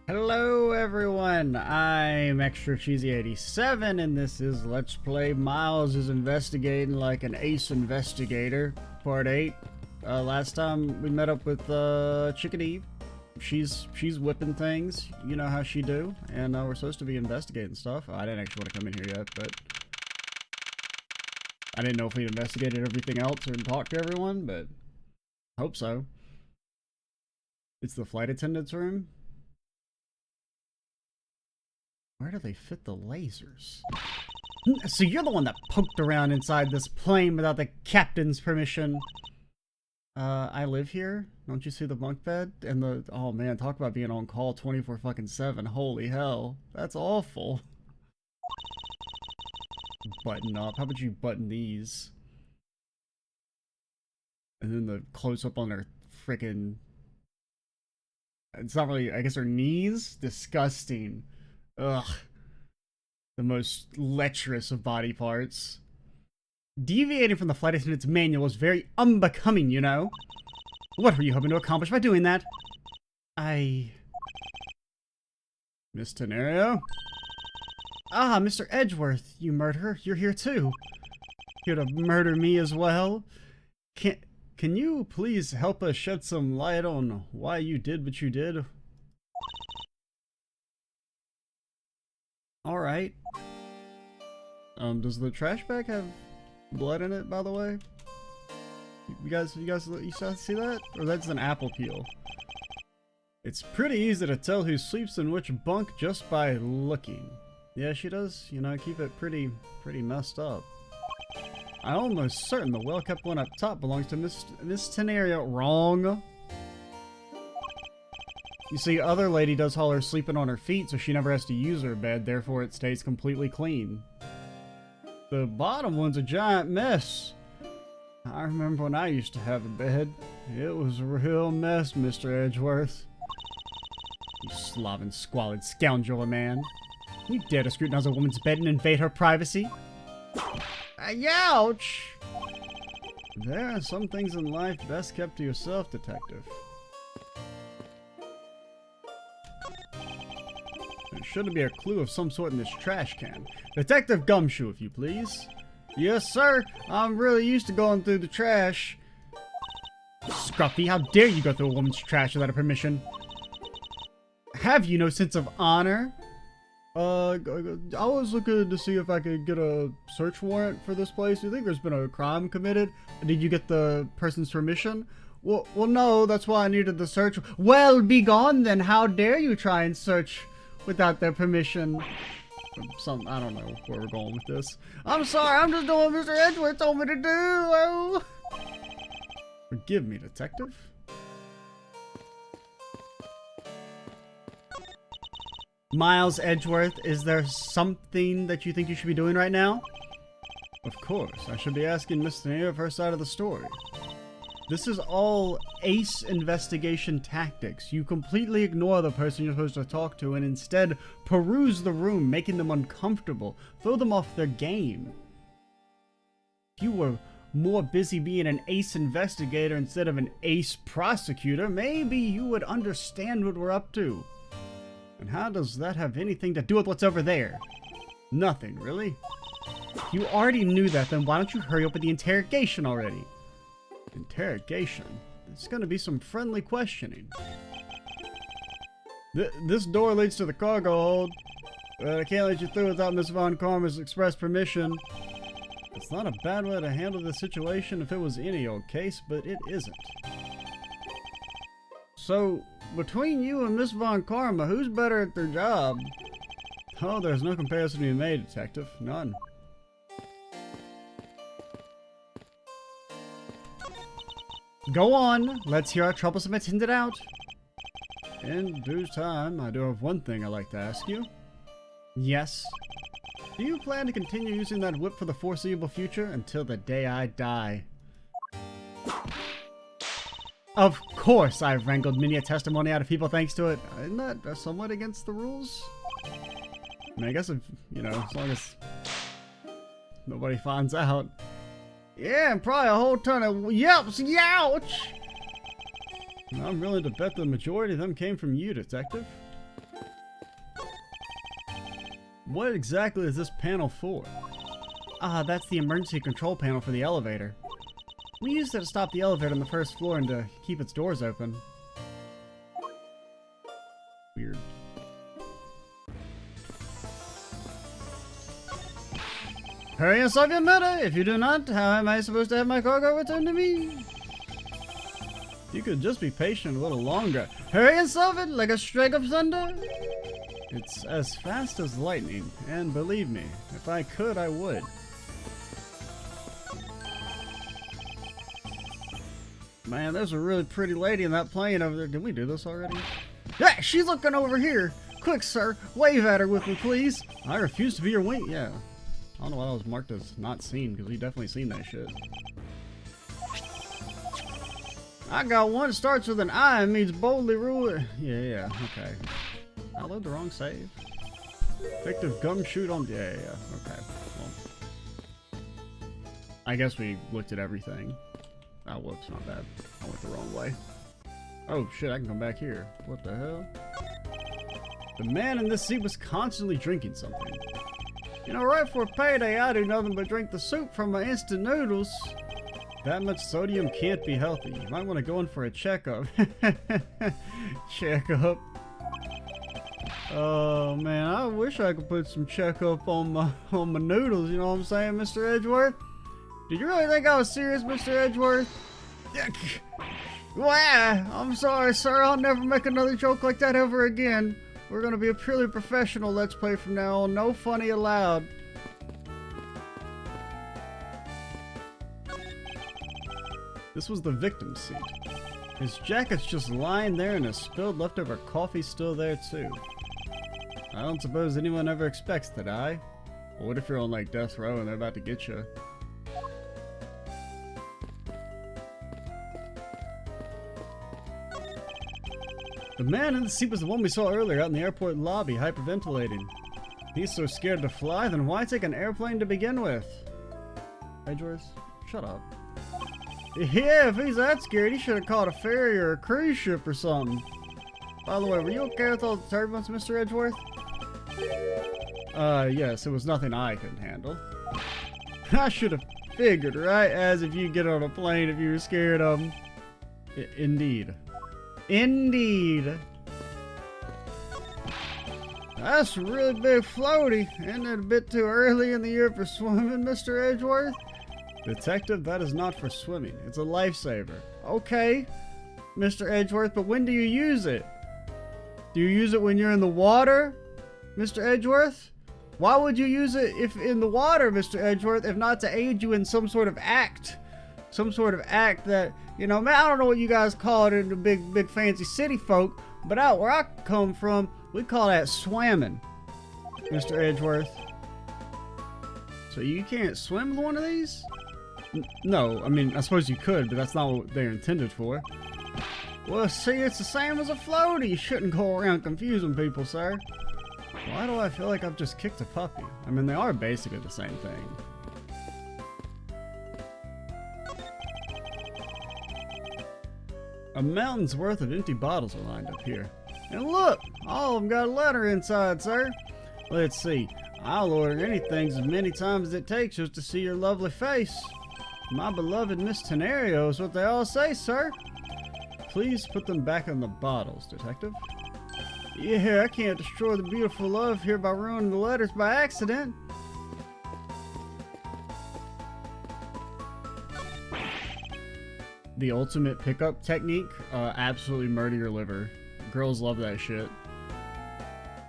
Hello everyone, I'm Extra Cheesy 87 and this is Let's Play Miles is Investigating Like an Ace Investigator, Part 8. Last time we met up with Chickadee. She's whipping things, you know how she do, and we're supposed to be investigating stuff. I didn't actually want to come in here yet, but I didn't know if we'd investigated everything else or talked to everyone, but I hope so. It's the flight attendant's room. Where do they fit the lasers? So you're the one that poked around inside this plane without the captain's permission. I live here. Don't you see the bunk bed? And the... Oh man, talk about being on call 24/7. Holy hell. That's awful. Button up. How about you button these? And then the close-up on their frickin'... It's not really... I guess their knees? Disgusting. Ugh. The most lecherous of body parts. Deviating from the flight attendant's manual is very unbecoming, you know. What were you hoping to accomplish by doing that? Miss Tenario? Ah, Mr. Edgeworth, you murderer. You're here too. Here to murder me as well? Can you please help us shed some light on why you did what you did? Alright. Does the trash bag have blood in it, by the way? You guys see that? Or that's an apple peel? It's pretty easy to tell who sleeps in which bunk just by looking. Yeah, she does, you know, keep it pretty messed up. I'm almost certain the well-kept one up top belongs to Miss Tenario. Wrong. You see, other lady does haul her sleeping on her feet, so she never has to use her bed, therefore it stays completely clean. The bottom one's a giant mess. I remember when I used to have a bed. It was a real mess, Mr. Edgeworth. You slobbing, squalid scoundrel of a man. You dare to scrutinize a woman's bed and invade her privacy? Youch! There are some things in life best kept to yourself, detective. There shouldn't be a clue of some sort in this trash can. Detective Gumshoe, if you please. Yes, sir. I'm really used to going through the trash. Scruffy, how dare you go through a woman's trash without her permission? Have you no sense of honor? I was looking to see if I could get a search warrant for this place. Do you think there's been a crime committed? Did you get the person's permission? Well, no, that's why I needed the search. Well, be gone then. How dare you try and search without their permission? I don't know where we're going with this. I'm sorry, I'm just doing what Mr. Edgeworth told me to do. Oh. Forgive me, detective. Miles Edgeworth, is there something that you think you should be doing right now? Of course, I should be asking Miss Tenario of her side of the story. This is all ace investigation tactics. You completely ignore the person you're supposed to talk to and instead peruse the room, making them uncomfortable. Throw them off their game. If you were more busy being an ace investigator instead of an ace prosecutor, maybe you would understand what we're up to. And how does that have anything to do with what's over there? Nothing, really. If you already knew that, then why don't you hurry up with the interrogation already? Interrogation? There's gonna be some friendly questioning. This door leads to the cargo hold. I can't let you through without Miss Von Karma's express permission. It's not a bad way to handle the situation if it was any old case, but it isn't. So, between you and Miss Von Karma, who's better at their job? Oh, there's no comparison to be made, detective. None. Go on, let's hear our troublesome attendant out. In due time, I do have one thing I'd like to ask you. Yes? Do you plan to continue using that whip for the foreseeable future until the day I die? Of course I've wrangled many a testimony out of people thanks to it. Isn't that somewhat against the rules? I mean, I guess if, you know, as long as nobody finds out. Yeah, and probably a whole ton of yelps. Youch! I'm willing to bet the majority of them came from you, detective. What exactly is this panel for? Ah, that's the emergency control panel for the elevator. We used it to stop the elevator on the first floor and to keep its doors open. Weird. Hurry and solve your murder! If you do not, how am I supposed to have my cargo returned to me? You could just be patient a little longer. Hurry and solve it like a strike of thunder! It's as fast as lightning, and believe me, if I could, I would. Man, there's a really pretty lady in that plane over there. Did we do this already? Yeah, she's looking over here! Quick, sir, wave at her with me, please! I refuse to be your wing. Yeah. I don't know why that was marked as not seen, because we definitely seen that shit. I got one, starts with an I and means boldly rule. Yeah, okay. I load the wrong save. Effective gumshoe on. Yeah, okay. Well, I guess we looked at everything. Oh, whoops, not bad. I went the wrong way. Oh shit, I can come back here. What the hell? The man in this seat was constantly drinking something. You know, right for a payday, I do nothing but drink the soup from my instant noodles. That much sodium can't be healthy. You might want to go in for a checkup. Checkup. Oh man, I wish I could put some checkup on my noodles. You know what I'm saying, Mr. Edgeworth? Did you really think I was serious, Mr. Edgeworth? Wow, I'm sorry, sir. I'll never make another joke like that ever again. We're gonna be a purely professional Let's Play from now on. No funny allowed. This was the victim's seat. His jacket's just lying there and his spilled leftover coffee's still there too. I don't suppose anyone ever expects to die. Well, what if you're on like death row and they're about to get you? The man in the seat was the one we saw earlier out in the airport lobby, hyperventilating. He's so scared to fly, then why take an airplane to begin with? Edgeworth, shut up. Yeah, if he's that scared, he should have caught a ferry or a cruise ship or something. By the way, were you okay with all the turbulence, Mr. Edgeworth? Yes, it was nothing I couldn't handle. I should have figured, right? As if you get on a plane if you were scared of him. Indeed. Indeed. That's a really big floaty. Isn't it a bit too early in the year for swimming, Mr. Edgeworth? Detective, that is not for swimming. It's a lifesaver. Okay, Mr. Edgeworth, but when do you use it? Do you use it when you're in the water, Mr. Edgeworth? Why would you use it if in the water, Mr. Edgeworth, if not to aid you in some sort of act? Some sort of act that, you know, man, I don't know what you guys call it in the big fancy city folk, but out where I come from, we call that swamming, Mr. Edgeworth. So you can't swim with one of these? No, I mean, I suppose you could, but that's not what they're intended for. Well, see, it's the same as a floaty. You shouldn't go around confusing people, sir. Why do I feel like I've just kicked a puppy? I mean, they are basically the same thing. A mountain's worth of empty bottles are lined up here. And look, all of them got a letter inside, sir. Let's see. I'll order anything as many times as it takes just to see your lovely face. My beloved Miss Tenario is what they all say, sir. Please put them back in the bottles, detective. Yeah, I can't destroy the beautiful love here by ruining the letters by accident. The ultimate pickup technique, absolutely murder your liver. Girls love that shit.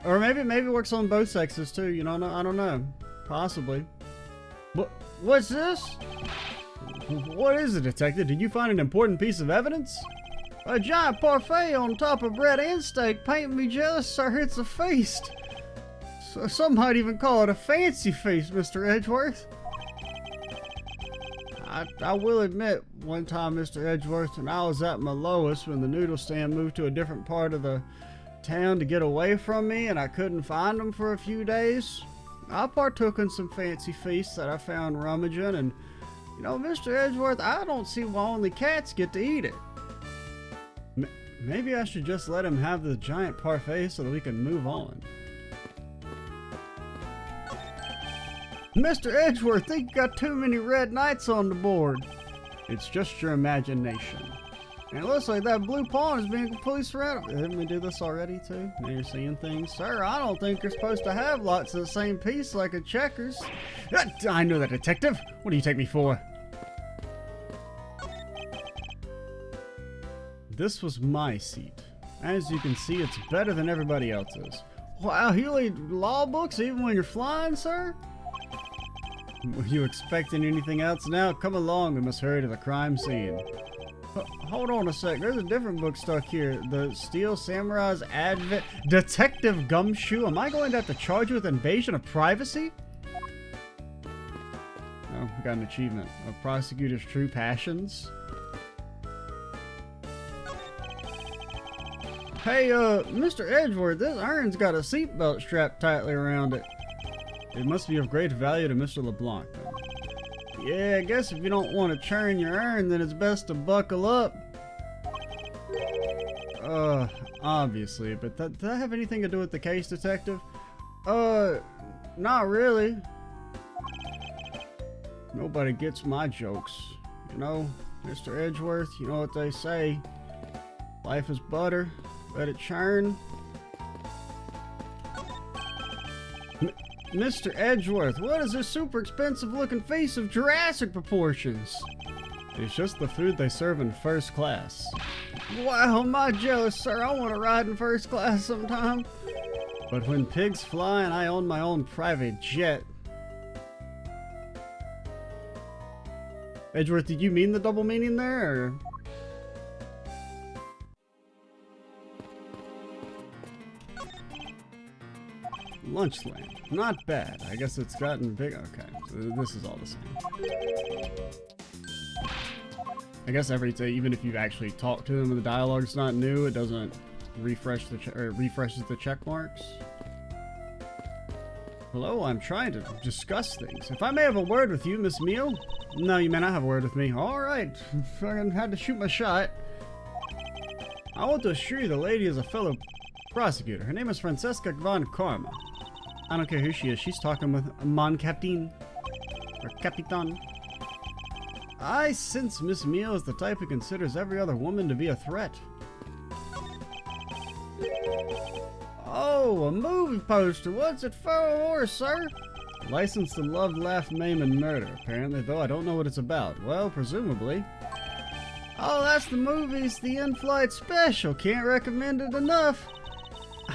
Or maybe it works on both sexes too, you know, I don't know. Possibly. What's this? What is it, detective? Did you find an important piece of evidence? A giant parfait on top of bread and steak. Paint me jealous, sir. It's a feast. So some might even call it a fancy feast, Mr. Edgeworth. I will admit, one time, Mr. Edgeworth, when I was at my lowest, when the noodle stand moved to a different part of the town to get away from me, and I couldn't find them for a few days, I partook in some fancy feasts that I found rummaging, and, you know, Mr. Edgeworth, I don't see why only cats get to eat it. Maybe I should just let him have the giant parfait so that we can move on. Mr. Edgeworth, think you got too many red knights on the board. It's just your imagination. And it looks like that blue pawn is being completely surrounded. Didn't we do this already too? Now you're seeing things. Sir, I don't think you're supposed to have lots of the same piece like a checkers. I know that, detective. What do you take me for? This was my seat. As you can see, it's better than everybody else's. Wow, you read law books even when you're flying, sir? Were you expecting anything else? Now, come along. We must hurry to the crime scene. Hold on a sec. There's a different book stuck here. The Steel Samurai's Advent. Detective Gumshoe. Am I going to have to charge you with invasion of privacy? Oh, we got an achievement. A prosecutor's true passions. Hey, Mr. Edgeworth, this iron's got a seatbelt strapped tightly around it. It must be of great value to Mr. LeBlanc, then. Yeah, I guess if you don't want to churn your iron, then it's best to buckle up. Obviously, but did that have anything to do with the case, detective? Not really. Nobody gets my jokes. You know, Mr. Edgeworth, you know what they say. Life is butter, let it churn. Mr. Edgeworth, what is this super expensive looking feast of Jurassic proportions? It's just the food they serve in first class. Wow, am I jealous, sir? I want to ride in first class sometime. But when pigs fly and I own my own private jet... Edgeworth, did you mean the double meaning there, or...? Lunchland. Not bad. I guess it's gotten big. Okay, so this is all the same. I guess every day, even if you've actually talked to them and the dialogue's not new, it doesn't refresh the refreshes the check marks. Hello, I'm trying to discuss things. If I may have a word with you, Miss Meal? No, you may not have a word with me. All right, I had to shoot my shot. I want to assure you the lady is a fellow prosecutor. Her name is Francesca von Karma. I don't care who she is. She's talking with Mon Captain. Or Capitan. I sense Miss Meal is the type who considers every other woman to be a threat. Oh, a movie poster. What's it for, sir? Licensed to love, laugh, maim, and murder. Apparently, though, I don't know what it's about. Well, presumably. Oh, that's the movie's The In-Flight Special. Can't recommend it enough.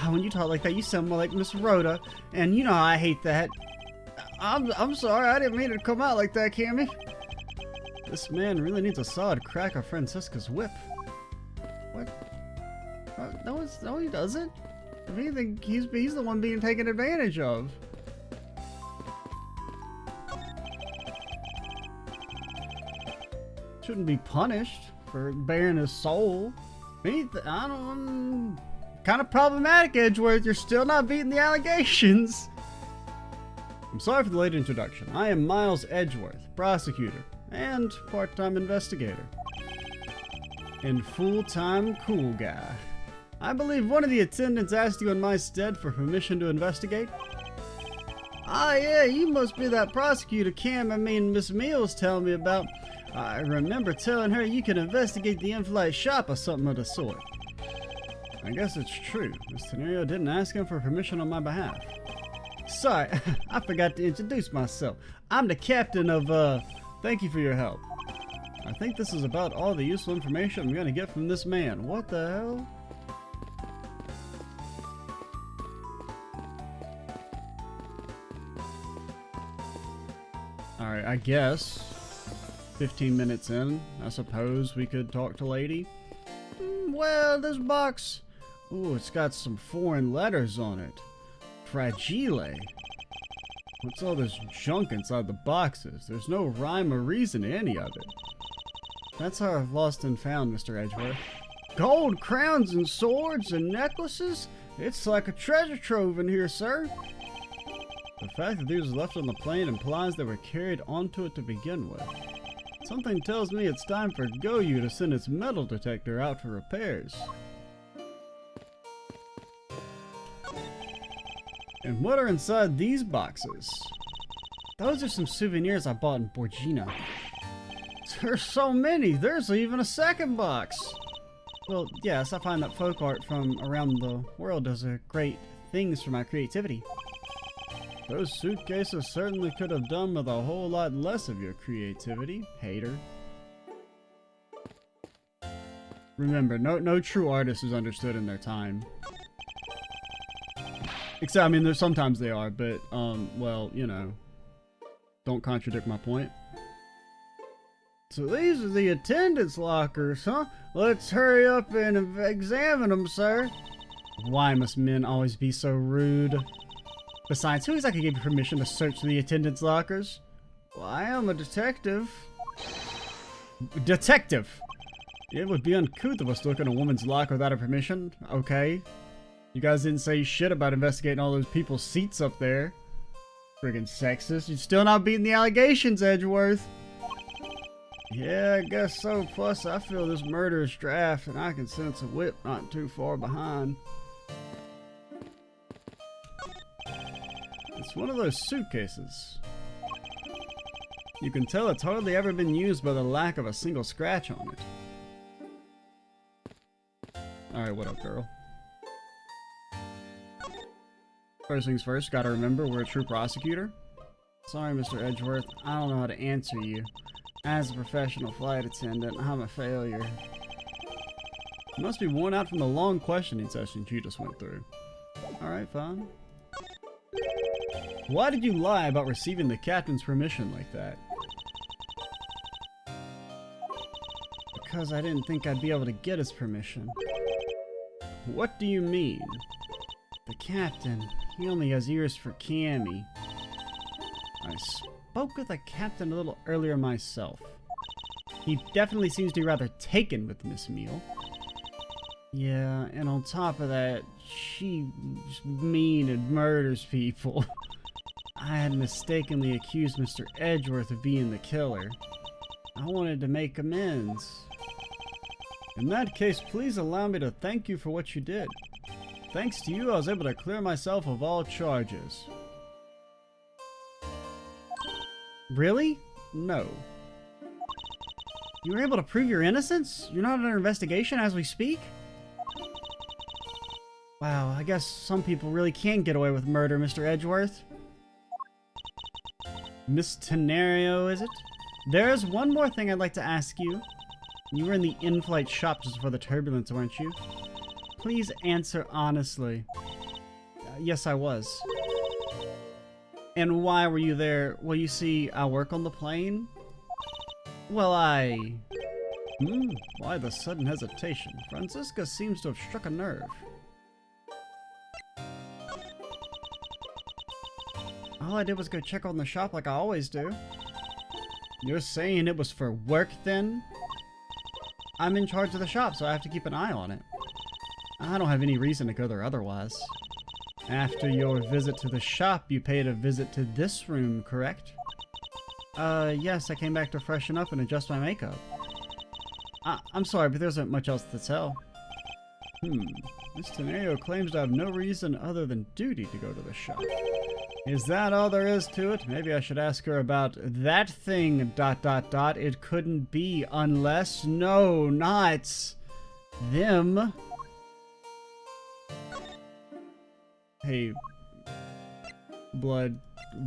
When you talk like that, you sound more like Miss Rhoda, and you know I hate that. I'm sorry, I didn't mean it to come out like that, Cammy. This man really needs a solid crack of Francesca's whip. What? No, he doesn't. If anything, he's the one being taken advantage of. Shouldn't be punished for bearing his soul. I don't... Kind of problematic, Edgeworth. You're still not beating the allegations. I'm sorry for the late introduction. I am Miles Edgeworth, prosecutor and part-time investigator. And full-time cool guy. I believe one of the attendants asked you in my stead for permission to investigate. Ah, yeah, you must be that prosecutor Miss Meals telling me about. I remember telling her you can investigate the in-flight shop or something of the sort. I guess it's true. Miss Tenerio didn't ask him for permission on my behalf. Sorry, I forgot to introduce myself. I'm the captain of, thank you for your help. I think this is about all the useful information I'm gonna get from this man. What the hell? Alright, I guess 15 minutes in, I suppose we could talk to lady. Well, this box... Ooh, it's got some foreign letters on it. Fragile. What's all this junk inside the boxes? There's no rhyme or reason to any of it. That's how I've lost and found, Mr. Edgeworth. Gold crowns and swords and necklaces? It's like a treasure trove in here, sir. The fact that these were left on the plane implies they were carried onto it to begin with. Something tells me it's time for Goyu to send its metal detector out for repairs. And what are inside these boxes? Those are some souvenirs I bought in Borgina. There's so many. There's even a second box. Well, yes, I find that folk art from around the world does great things for my creativity. Those suitcases certainly could have done with a whole lot less of your creativity, hater. Remember, no true artist is understood in their time. Except, I mean, sometimes they are, but, well, you know, don't contradict my point. So these are the attendance lockers, huh? Let's hurry up and examine them, sir. Why must men always be so rude? Besides, who exactly gave you permission to search the attendance lockers? Well, I am a detective. Detective! It would be uncouth of us to look in a woman's locker without her permission. Okay. You guys didn't say shit about investigating all those people's seats up there. Friggin' sexist. You're still not beating the allegations, Edgeworth. Yeah, I guess so. Plus, I feel this murderous draft, and I can sense a whip not too far behind. It's one of those suitcases. You can tell it's hardly ever been used by the lack of a single scratch on it. Alright, what up, girl? First things first, gotta remember we're a true prosecutor. Sorry, Mr. Edgeworth, I don't know how to answer you. As a professional flight attendant, I'm a failure. You must be worn out from the long questioning sessions you just went through. Alright, fine. Why did you lie about receiving the captain's permission like that? Because I didn't think I'd be able to get his permission. What do you mean? The captain, he only has ears for Cammy. I spoke with the captain a little earlier myself. He definitely seems to be rather taken with Miss Meal. Yeah, and on top of that, she's mean and murders people. I had mistakenly accused Mr. Edgeworth of being the killer. I wanted to make amends. In that case, please allow me to thank you for what you did. Thanks to you, I was able to clear myself of all charges. Really? No. You were able to prove your innocence? You're not under investigation as we speak? Wow, I guess some people really can get away with murder, Mr. Edgeworth. Miss Tenario, is it? There's one more thing I'd like to ask you. You were in the in-flight shop just before the turbulence, weren't you? Please answer honestly. Yes, I was. And why were you there? Well, you see, I work on the plane. Well, why the sudden hesitation? Francisca seems to have struck a nerve. All I did was go check on the shop like I always do. You're saying it was for work, then? I'm in charge of the shop, so I have to keep an eye on it. I don't have any reason to go there otherwise. After your visit to the shop, you paid a visit to this room, correct? Yes, I came back to freshen up and adjust my makeup. I'm sorry, but there isn't much else to tell. Miss Tenario claims to have no reason other than duty to go to the shop. Is that all there is to it? Maybe I should ask her about that thing, ... It couldn't be unless... No, not... them. Hey... Blood,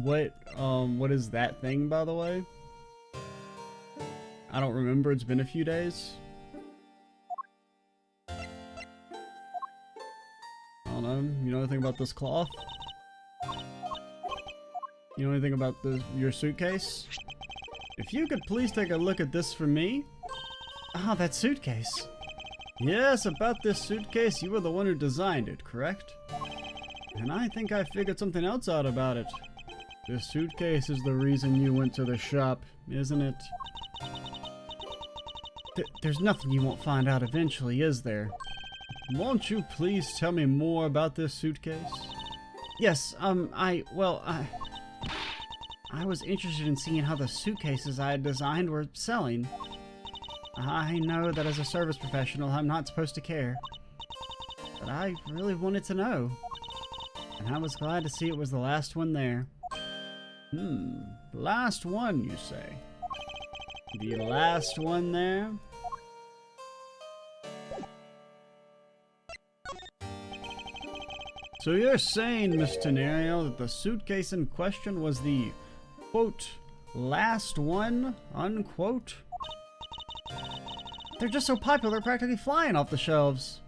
what is that thing, by the way? I don't remember, it's been a few days. I don't know, you know anything about this cloth? You know anything about your suitcase? If you could please take a look at this for me. Ah, that suitcase. Yes, about this suitcase, you were the one who designed it, correct? And I think I figured something else out about it. This suitcase is the reason you went to the shop, isn't it? There's nothing you won't find out eventually, is there? Won't you please tell me more about this suitcase? Yes, I was interested in seeing how the suitcases I had designed were selling. I know that as a service professional, I'm not supposed to care. But I really wanted to know. And I was glad to see it was the last one there. Last one, you say? The last one there? So you're saying, Miss Tenario, that the suitcase in question was the, quote, last one, unquote? They're just so popular, they're practically flying off the shelves.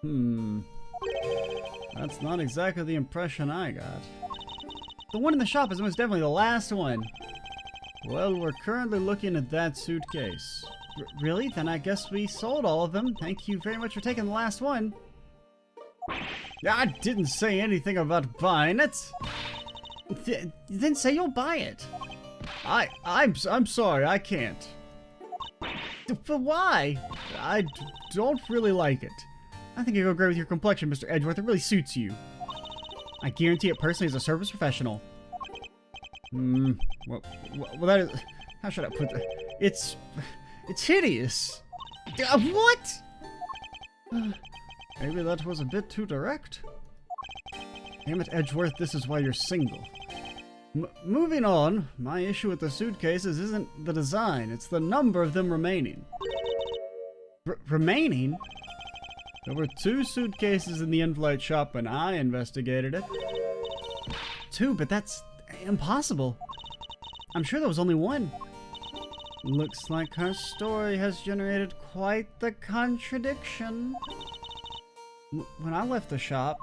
That's not exactly the impression I got. The one in the shop is most definitely the last one. Well, we're currently looking at that suitcase. Really? Then I guess we sold all of them. Thank you very much for taking the last one. I didn't say anything about buying it. Then say you'll buy it. I'm sorry, I can't. But why? I don't really like it. I think you go great with your complexion, Mr. Edgeworth. It really suits you. I guarantee it personally as a service professional. Well, that is... How should I put that? It's hideous. What? Maybe that was a bit too direct. Damn it, Edgeworth, this is why you're single. Moving on, my issue with the suitcases isn't the design, it's the number of them remaining. Remaining? There were 2 suitcases in the infiltrate shop when I investigated it. 2, but that's impossible. I'm sure there was only 1. Looks like her story has generated quite the contradiction. When I left the shop,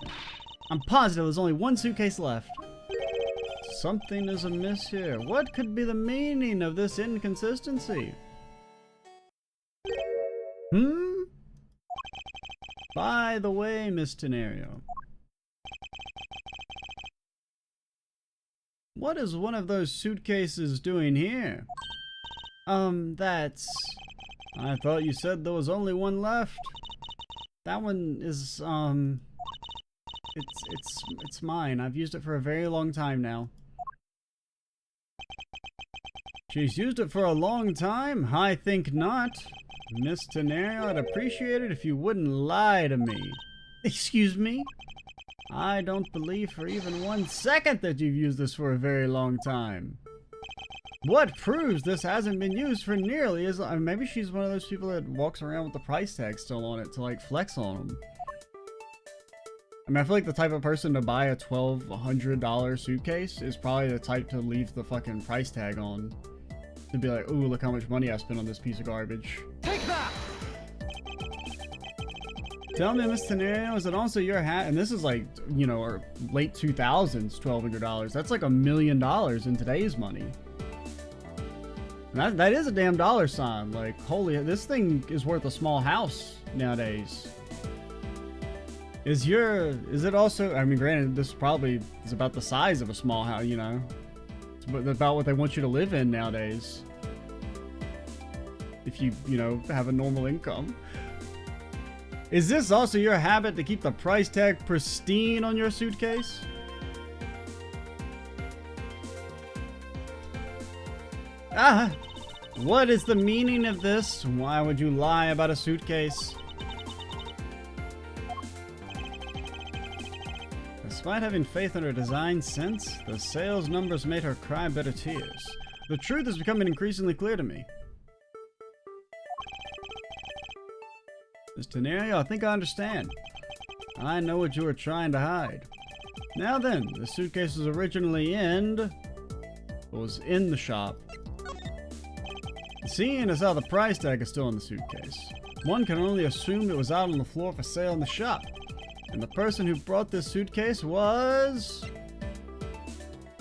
I'm positive there's only 1 suitcase left. Something is amiss here. What could be the meaning of this inconsistency? By the way, Miss Tenario, what is one of those suitcases doing here? That's... I thought you said there was only 1 left. That one is, it's mine. I've used it for a very long time now. She's used it for a long time? I think not. Miss Tenario, I'd appreciate it if you wouldn't lie to me. Excuse me? I don't believe for even 1 second that you've used this for a very long time. What proves this hasn't been used for nearly as long? Maybe she's one of those people that walks around with the price tag still on it to like flex on them. I mean, I feel like the type of person to buy a $1,200 suitcase is probably the type to leave the fucking price tag on. To be like, ooh, look how much money I spent on this piece of garbage. Take that! Tell me, Miss Tenario, is it also your hat? And this is like, you know, or late 2000s, $1,200. That's like $1 million in today's money. And that is a damn dollar sign. Like, holy, this thing is worth a small house nowadays. Is it also, I mean, granted, this probably is about the size of a small house, you know. It's about what they want you to live in nowadays. If you know, have a normal income. Is this also your habit to keep the price tag pristine on your suitcase? What is the meaning of this? Why would you lie about a suitcase? Despite having faith in her design sense, the sales numbers made her cry bitter tears. The truth is becoming increasingly clear to me. Miss Tenario, I think I understand. I know what you were trying to hide. Now then, the suitcase was originally in the shop. Seeing as how the price tag is still on the suitcase, one can only assume it was out on the floor for sale in the shop. And the person who brought this suitcase was...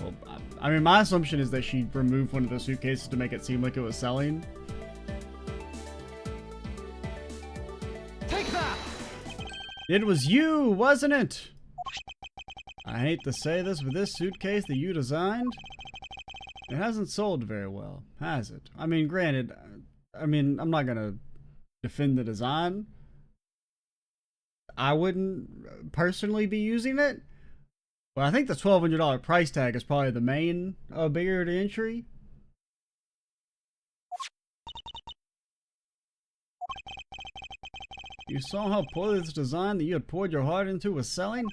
Well, I mean, my assumption is that she removed one of the suitcases to make it seem like it was selling. Take that! It was you, wasn't it? I hate to say this, but this suitcase that you designed, it hasn't sold very well, has it? I mean, granted, I'm not gonna defend the design. I wouldn't personally be using it, but I think the $1,200 price tag is probably the main barrier to entry. You saw how poorly this design that you had poured your heart into was selling,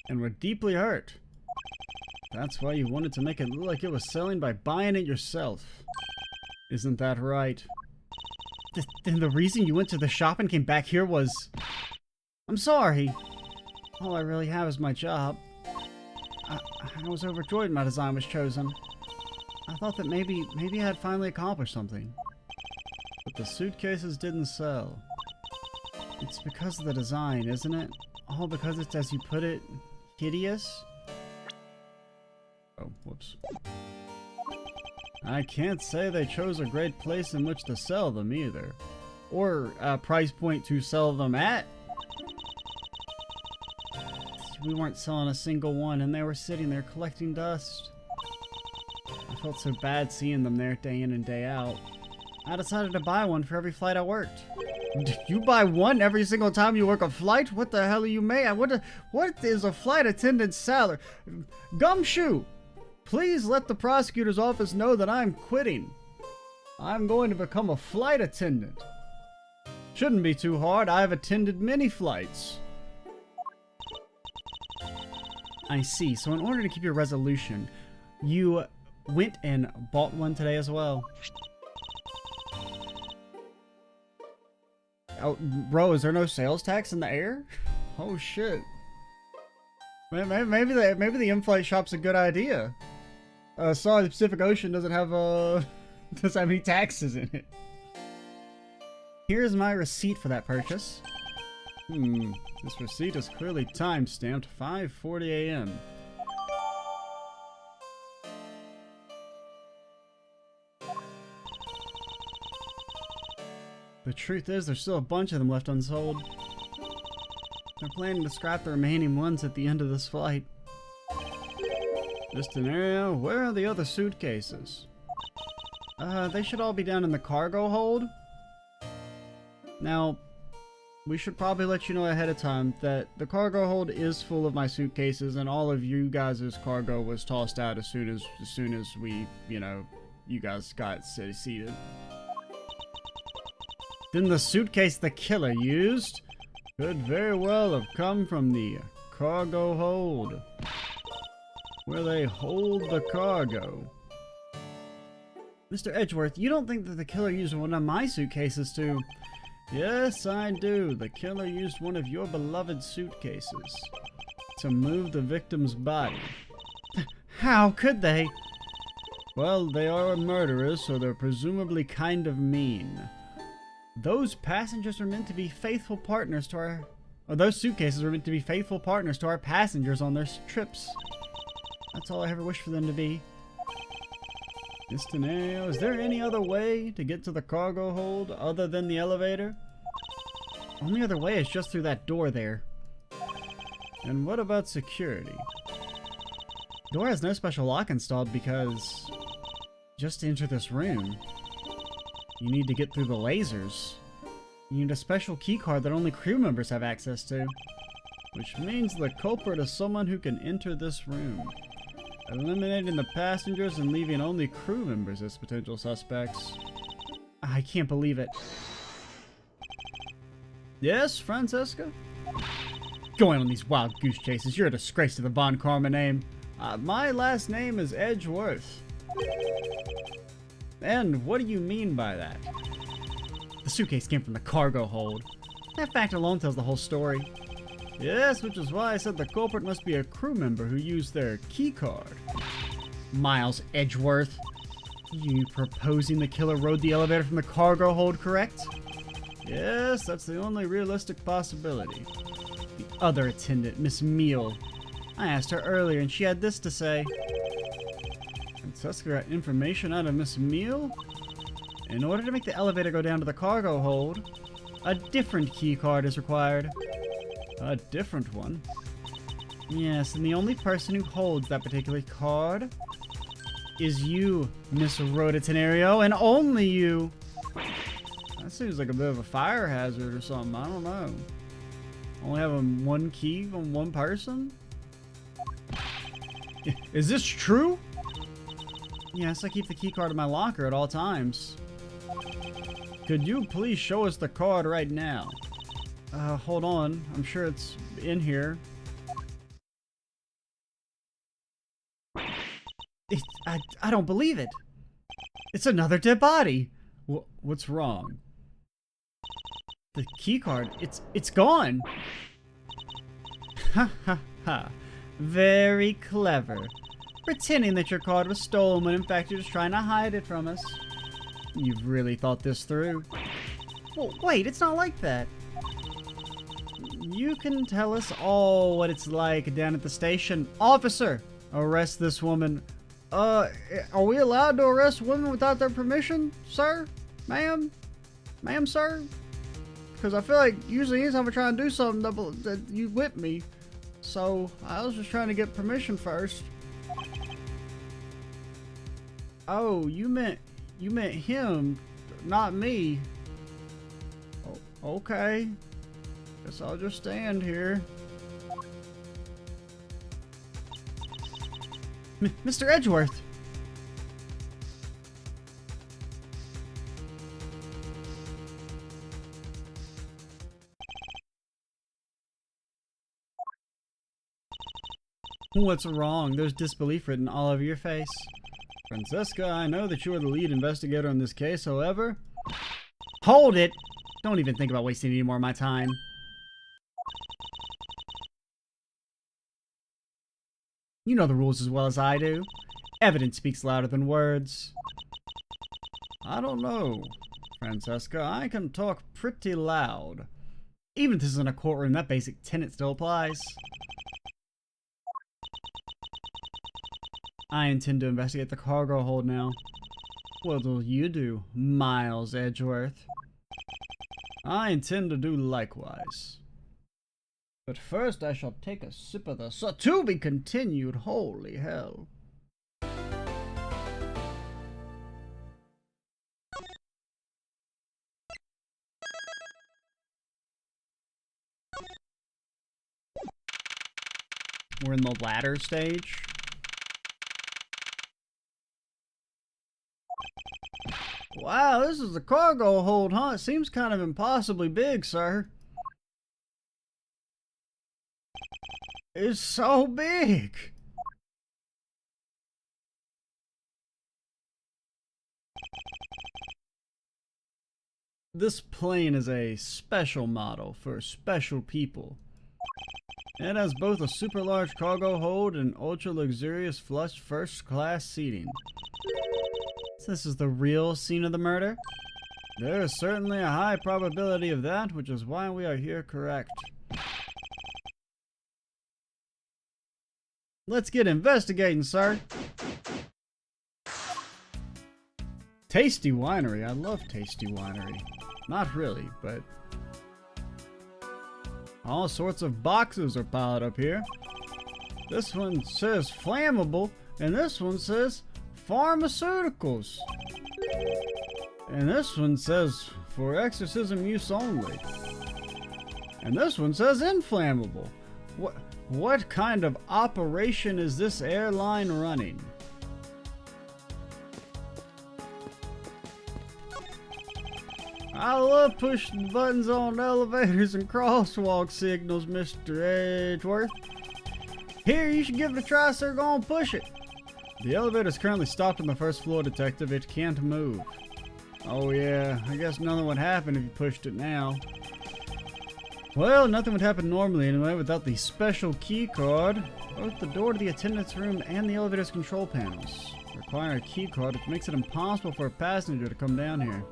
and were deeply hurt. That's why you wanted to make it look like it was selling by buying it yourself. Isn't that right? Then the reason you went to the shop and came back here was... I'm sorry. All I really have is my job. I was overjoyed my design was chosen. I thought that maybe I had finally accomplished something. But the suitcases didn't sell. It's because of the design, isn't it? All because it's, as you put it, hideous? Oh, whoops. I can't say they chose a great place in which to sell them either. Or a price point to sell them at. We weren't selling a single one and they were sitting there collecting dust. I felt so bad seeing them there day in and day out. I decided to buy one for every flight I worked. You buy one every single time you work a flight? What the hell are you made? What is a flight attendant's salary? Gumshoe! Please let the prosecutor's office know that I'm quitting. I'm going to become a flight attendant. Shouldn't be too hard. I've attended many flights. I see. So in order to keep your resolution, you went and bought one today as well. Oh, bro, is there no sales tax in the air? Oh shit. Maybe the in-flight shop's a good idea. Sorry, the Pacific Ocean doesn't have any taxes in it. Here's my receipt for that purchase. This receipt is clearly time-stamped 5:40 a.m. The truth is, there's still a bunch of them left unsold. They're planning to scrap the remaining ones at the end of this flight. Just an area. Where are the other suitcases? They should all be down in the cargo hold. Now, we should probably let you know ahead of time that the cargo hold is full of my suitcases, and all of you guys' cargo was tossed out as soon as we, you guys got seated. Then the suitcase the killer used could very well have come from the cargo hold, where they hold the cargo. Mr. Edgeworth, you don't think that the killer used one of my suitcases to... Yes, I do. The killer used one of your beloved suitcases to move the victim's body. How could they? Well, they are murderers, so they're presumably kind of mean. Those passengers are meant to be faithful partners to our... Or those suitcases were meant to be faithful partners to our passengers on their trips. That's all I ever wished for them to be. Mr. Nail, is there any other way to get to the cargo hold other than the elevator? Only other way is just through that door there. And what about security? Door has no special lock installed because... just to enter this room, you need to get through the lasers. You need a special keycard that only crew members have access to. Which means the culprit is someone who can enter this room, eliminating the passengers and leaving only crew members as potential suspects. I can't believe it. Yes, Francesca? Going on these wild goose chases, you're a disgrace to the Von Karma name. My last name is Edgeworth. And what do you mean by that? The suitcase came from the cargo hold. That fact alone tells the whole story. Yes, which is why I said the culprit must be a crew member who used their keycard. Miles Edgeworth. You proposing the killer rode the elevator from the cargo hold, correct? Yes, that's the only realistic possibility. The other attendant, Miss Meal. I asked her earlier and she had this to say. Francesca got information out of Miss Meal? In order to make the elevator go down to the cargo hold, a different keycard is required. A different one? Yes, and the only person who holds that particular card is you, Miss Rototanario, and only you. That seems like a bit of a fire hazard or something. I don't know. Only having one key on one person? Is this true? Yes, I keep the key card in my locker at all times. Could you please show us the card right now? Hold on. I'm sure it's in here. I don't believe it. It's another dead body. What's wrong? The key card, it's gone. Ha ha ha. Very clever. Pretending that your card was stolen when in fact you're just trying to hide it from us. You've really thought this through. Well, wait, it's not like that. You can tell us all what it's like down at the station. Officer, arrest this woman. Are we allowed to arrest women without their permission, sir? Ma'am? Ma'am, sir? Because I feel like usually anytime I try and do something, that you whip me. So, I was just trying to get permission first. Oh, you meant him, not me. Oh, okay. Guess I'll just stand here. Mr. Edgeworth! What's wrong? There's disbelief written all over your face. Francesca, I know that you are the lead investigator in this case, however... Hold it! Don't even think about wasting any more of my time. You know the rules as well as I do. Evidence speaks louder than words. I don't know, Francesca. I can talk pretty loud. Even if this isn't a courtroom, that basic tenet still applies. I intend to investigate the cargo hold now. What will you do, Miles Edgeworth? I intend to do likewise. But first I shall take a sip of the to be continued. Holy hell. We're in the ladder stage. Wow, this is the cargo hold, huh? It seems kind of impossibly big, sir. It's so big. This plane is a special model for special people. It has both a super large cargo hold and ultra luxurious flush first class seating. So this is the real scene of the murder? There is certainly a high probability of that, which is why we are here correct. Let's get investigating, sir. Tasty Winery. I love Tasty Winery. Not really, but... all sorts of boxes are piled up here. This one says flammable, and this one says pharmaceuticals. And this one says for exorcism use only. And this one says inflammable. What kind of operation is this airline running? I love pushing buttons on elevators and crosswalk signals, Mr. Edgeworth. Here, you should give it a try, sir. Go on, push it. The elevator is currently stopped on the first floor, detective. It can't move. Oh yeah, I guess nothing would happen if you pushed it now. Well, nothing would happen normally anyway without the special key card. Both the door to the attendant's room and the elevator's control panels require a key card, which makes it impossible for a passenger to come down here.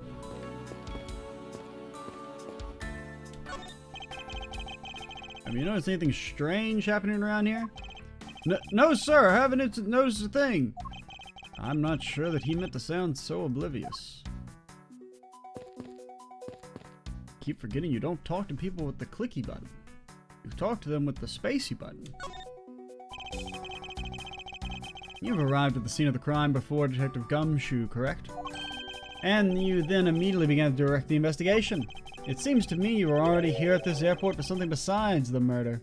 Have you noticed anything strange happening around here? No, sir, I haven't noticed a thing. I'm not sure that he meant to sound so oblivious. Keep forgetting you don't talk to people with the clicky button. You talk to them with the spacey button. You've arrived at the scene of the crime before Detective Gumshoe, correct? And you then immediately began to direct the investigation. It seems to me you were already here at this airport for something besides the murder.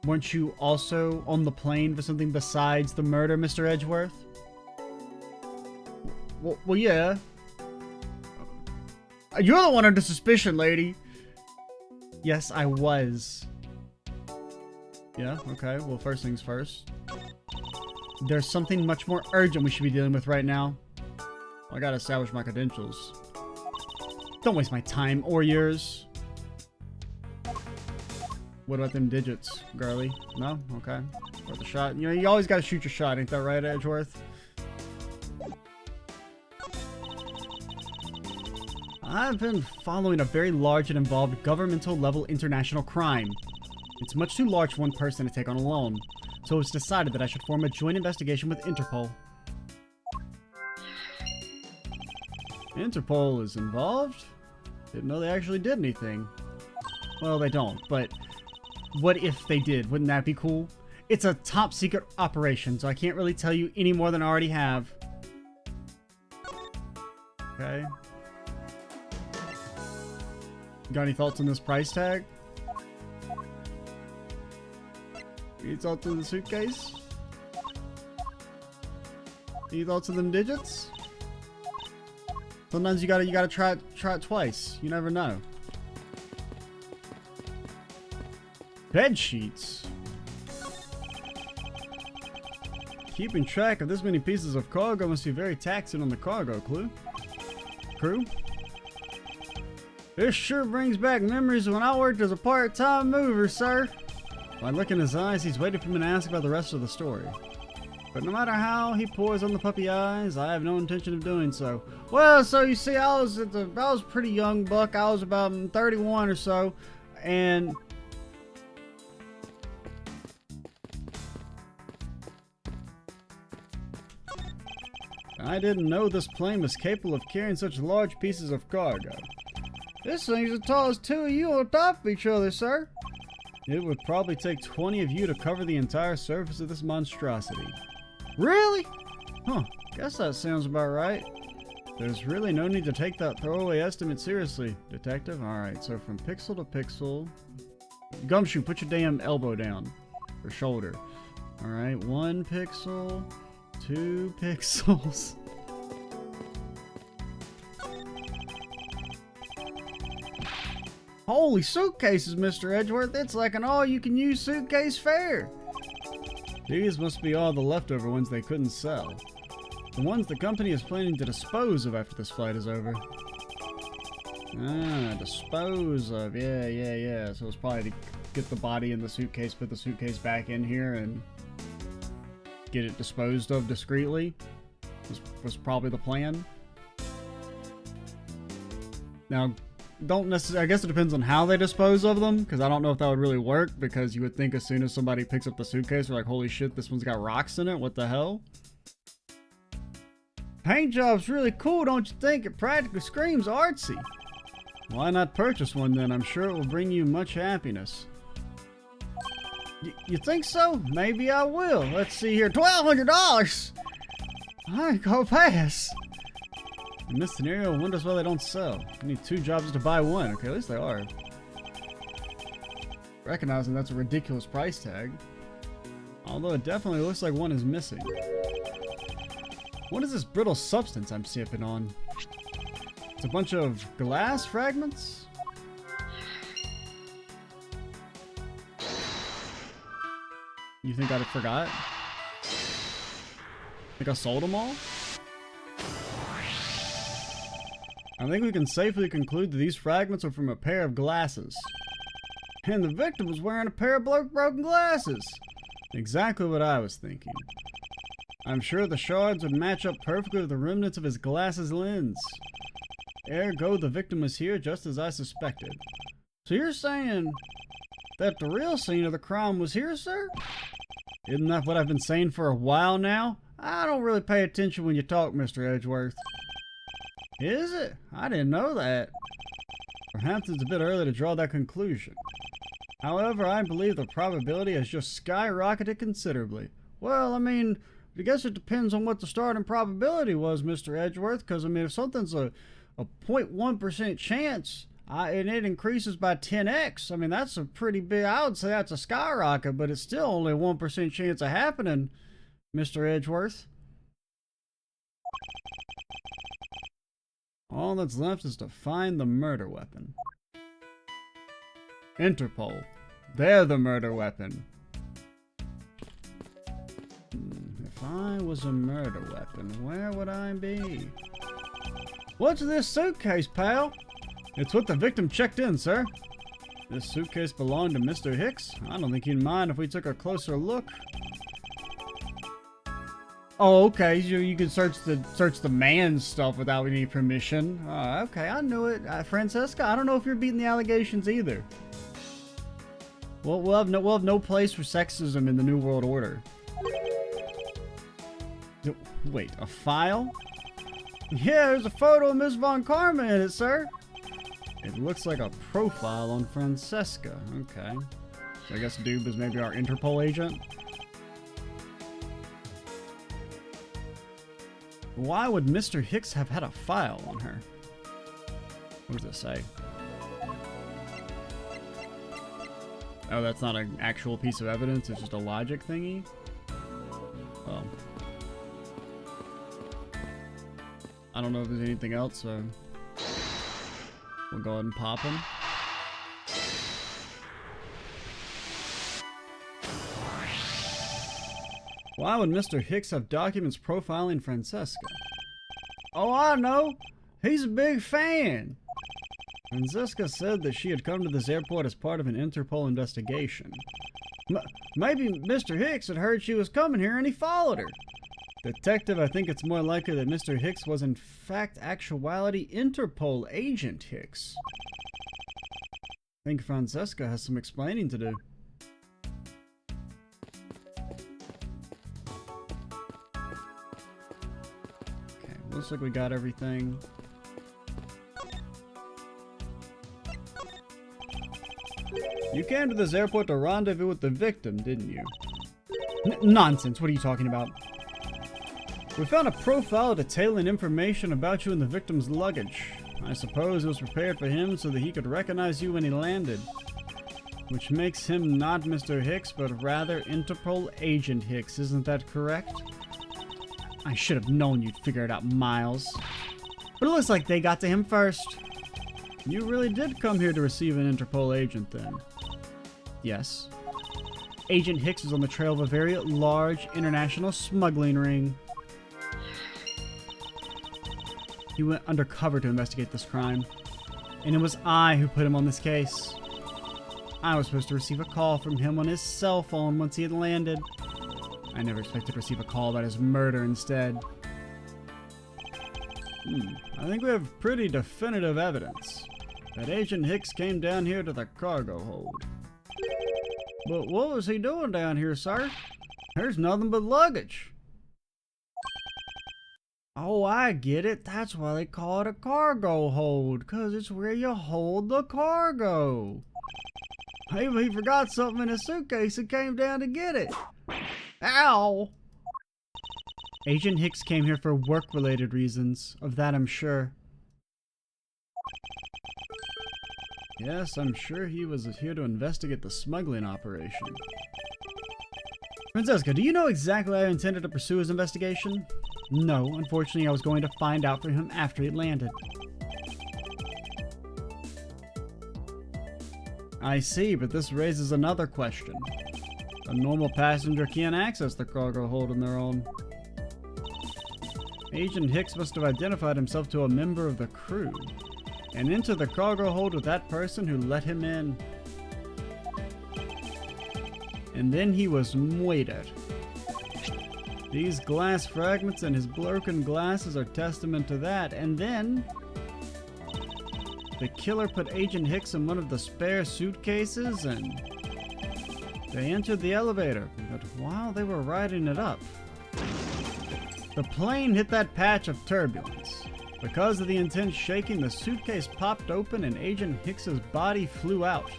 Weren't you also on the plane for something besides the murder, Mr. Edgeworth? Well, yeah. You're the one under suspicion, lady. Yes, I was. Yeah, okay. Well, first things first. There's something much more urgent we should be dealing with right now. I gotta establish my credentials. Don't waste my time or yours. What about them digits, girly? No? Okay. Worth a shot. You know, you always gotta shoot your shot, ain't that right, Edgeworth? I've been following a very large and involved governmental level international crime. It's much too large for one person to take on alone, so it was decided that I should form a joint investigation with Interpol. Interpol is involved? Didn't know they actually did anything. Well, they don't, but what if they did? Wouldn't that be cool? It's a top secret operation, so I can't really tell you any more than I already have. Okay. Got any thoughts on this price tag? Any thoughts on the suitcase? Any thoughts on them digits? Sometimes you gotta try it twice. You never know. Bed sheets. Keeping track of this many pieces of cargo must be very taxing on the cargo crew. This sure brings back memories of when I worked as a part-time mover, sir. By looking in his eyes, he's waiting for me to ask about the rest of the story. But no matter how he pours on the puppy eyes, I have no intention of doing so. Well, so you see, I was a pretty young buck. I was about 31 or so, and I didn't know this plane was capable of carrying such large pieces of cargo. This thing's as tall as two of you on top of each other, sir. It would probably take 20 of you to cover the entire surface of this monstrosity. Really? Huh, guess that sounds about right. There's really no need to take that throwaway estimate seriously, Detective. Alright, so from pixel to pixel... Gumshoe, put your damn elbow down. Or shoulder. Alright, 1 pixel... 2 pixels... Holy suitcases, Mr. Edgeworth. It's like an all-you-can-use suitcase fair. These must be all the leftover ones they couldn't sell. The ones the company is planning to dispose of after this flight is over. Ah, dispose of. Yeah. So it's probably to get the body in the suitcase, put the suitcase back in here, and get it disposed of discreetly. Was probably the plan. Now, don't necessarily, I guess it depends on how they dispose of them, because I don't know if that would really work, because you would think as soon as somebody picks up the suitcase, they're like, holy shit, this one's got rocks in it, what the hell? Paint job's really cool, don't you think? It practically screams artsy. Why not purchase one then? I'm sure it will bring you much happiness. You think so? Maybe I will. Let's see here, $1,200! I ain't gonna pass. In this scenario, one does well they don't sell. You need 2 jobs to buy one. Okay, at least they are. Recognizing that's a ridiculous price tag. Although it definitely looks like one is missing. What is this brittle substance I'm sipping on? It's a bunch of glass fragments? You think I forgot? Think I sold them all? I think we can safely conclude that these fragments are from a pair of glasses. And the victim was wearing a pair of broken glasses. Exactly what I was thinking. I'm sure the shards would match up perfectly with the remnants of his glasses lens. Ergo, the victim was here just as I suspected. So you're saying that the real scene of the crime was here, sir? Isn't that what I've been saying for a while now? I don't really pay attention when you talk, Mr. Edgeworth. Is it? I didn't know that. Perhaps it's a bit early to draw that conclusion. However, I believe the probability has just skyrocketed considerably. Well, I mean, I guess it depends on what the starting probability was, Mr. Edgeworth, because, I mean, if something's a 0.1% chance, and it increases by 10x, I mean, that's a pretty big, I would say that's a skyrocket, but it's still only a 1% chance of happening, Mr. Edgeworth. All that's left is to find the murder weapon. Interpol. They're the murder weapon. If I was a murder weapon, where would I be? What's this suitcase, pal? It's what the victim checked in, sir. This suitcase belonged to Mr. Hicks. I don't think he'd mind if we took a closer look. Oh, okay. So you can search the man's stuff without any permission. Okay, I knew it. Francesca, I don't know if you're beating the allegations either. Well, we'll have no place for sexism in the New World Order. Wait, a file? Yeah, there's a photo of Miss Von Karma in it, sir. It looks like a profile on Francesca. Okay. So I guess Doob is maybe our Interpol agent. Why would Mr. Hicks have had a file on her? What does it say? Oh, that's not an actual piece of evidence. It's just a logic thingy? Oh. I don't know if there's anything else, so we'll go ahead and pop him. Why would Mr. Hicks have documents profiling Francesca? Oh, I know. He's a big fan. Francesca said that she had come to this airport as part of an Interpol investigation. Maybe Mr. Hicks had heard she was coming here and he followed her. Detective, I think it's more likely that Mr. Hicks was in fact actuality Interpol agent Hicks. I think Francesca has some explaining to do. Okay, looks like we got everything. You came to this airport to rendezvous with the victim, didn't you? Nonsense, what are you talking about? We found a profile detailing information about you in the victim's luggage. I suppose it was prepared for him so that he could recognize you when he landed. Which makes him not Mr. Hicks, but rather Interpol Agent Hicks, isn't that correct? I should have known you'd figure it out, Miles. But it looks like they got to him first. You really did come here to receive an Interpol agent then? Yes. Agent Hicks is on the trail of a very large international smuggling ring. He went undercover to investigate this crime, and it was I who put him on this case. I was supposed to receive a call from him on his cell phone once he had landed. I never expected to receive a call about his murder instead. I think we have pretty definitive evidence that Agent Hicks came down here to the cargo hold. But what was he doing down here, sir? There's nothing but luggage. Oh, I get it. That's why they call it a cargo hold, because it's where you hold the cargo. Maybe he forgot something in his suitcase and came down to get it. Ow! Agent Hicks came here for work-related reasons. Of that, I'm sure. Yes, I'm sure he was here to investigate the smuggling operation. Francesca, do you know exactly how I intended to pursue his investigation? No, unfortunately I was going to find out from him after he landed. I see, but this raises another question. A normal passenger can't access the cargo hold on their own. Agent Hicks must have identified himself to a member of the crew, and entered the cargo hold with that person who let him in. And then he was murdered. These glass fragments and his broken glasses are testament to that. And then the killer put Agent Hicks in one of the spare suitcases and they entered the elevator. But while they were riding it up, the plane hit that patch of turbulence. Because of the intense shaking, the suitcase popped open and Agent Hicks's body flew out.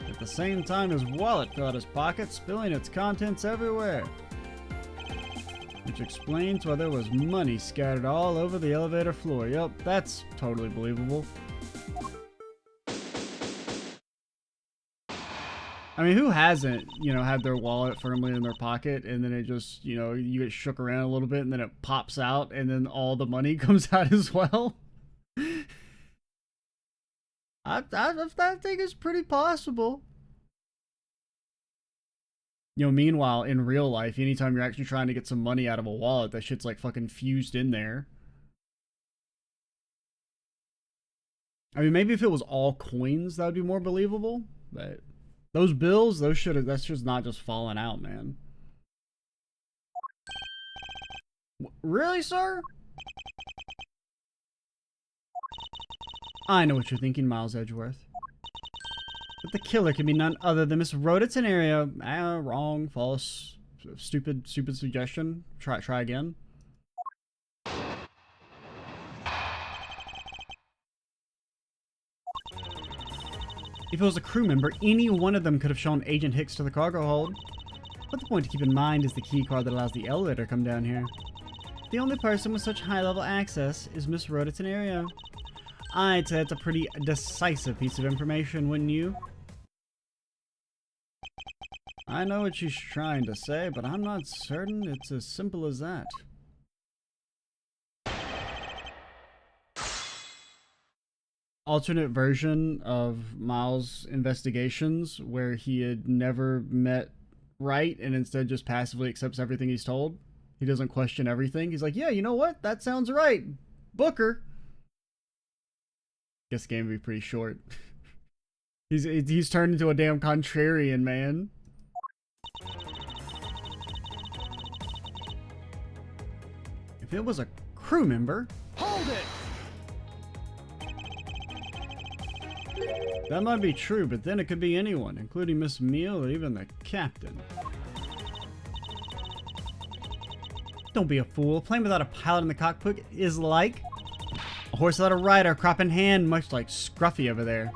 At the same time, his wallet fell out his pocket, spilling its contents everywhere. Which explains why there was money scattered all over the elevator floor. Yep, that's totally believable. I mean, who hasn't, had their wallet firmly in their pocket and then it just, you get shook around a little bit and then it pops out and then all the money comes out as well? I think it's pretty possible. You know, meanwhile, in real life, anytime you're actually trying to get some money out of a wallet, that shit's like fucking fused in there. I mean, maybe if it was all coins, that would be more believable. But those bills, that's just not just falling out, man. Really, sir? I know what you're thinking, Miles Edgeworth. But the killer can be none other than Miss Rhoda Tenario. Wrong, false, stupid suggestion. Try again. If it was a crew member, any one of them could have shown Agent Hicks to the cargo hold. But the point to keep in mind is the key card that allows the elevator to come down here. The only person with such high-level access is Miss Rhoda Tenario. I'd say that's a pretty decisive piece of information, wouldn't you? I know what she's trying to say, but I'm not certain it's as simple as that. Alternate version of Miles' investigations where he had never met Wright and instead just passively accepts everything he's told. He doesn't question everything. He's like, yeah, you know what? That sounds right. Booker. Guess the game would be pretty short. He's turned into a damn contrarian, man. If it was a crew member... Hold it! That might be true, but then it could be anyone, including Miss Meal or even the captain. Don't be a fool. Playing without a pilot in the cockpit is like a horse without a rider, crop in hand, much like Scruffy over there.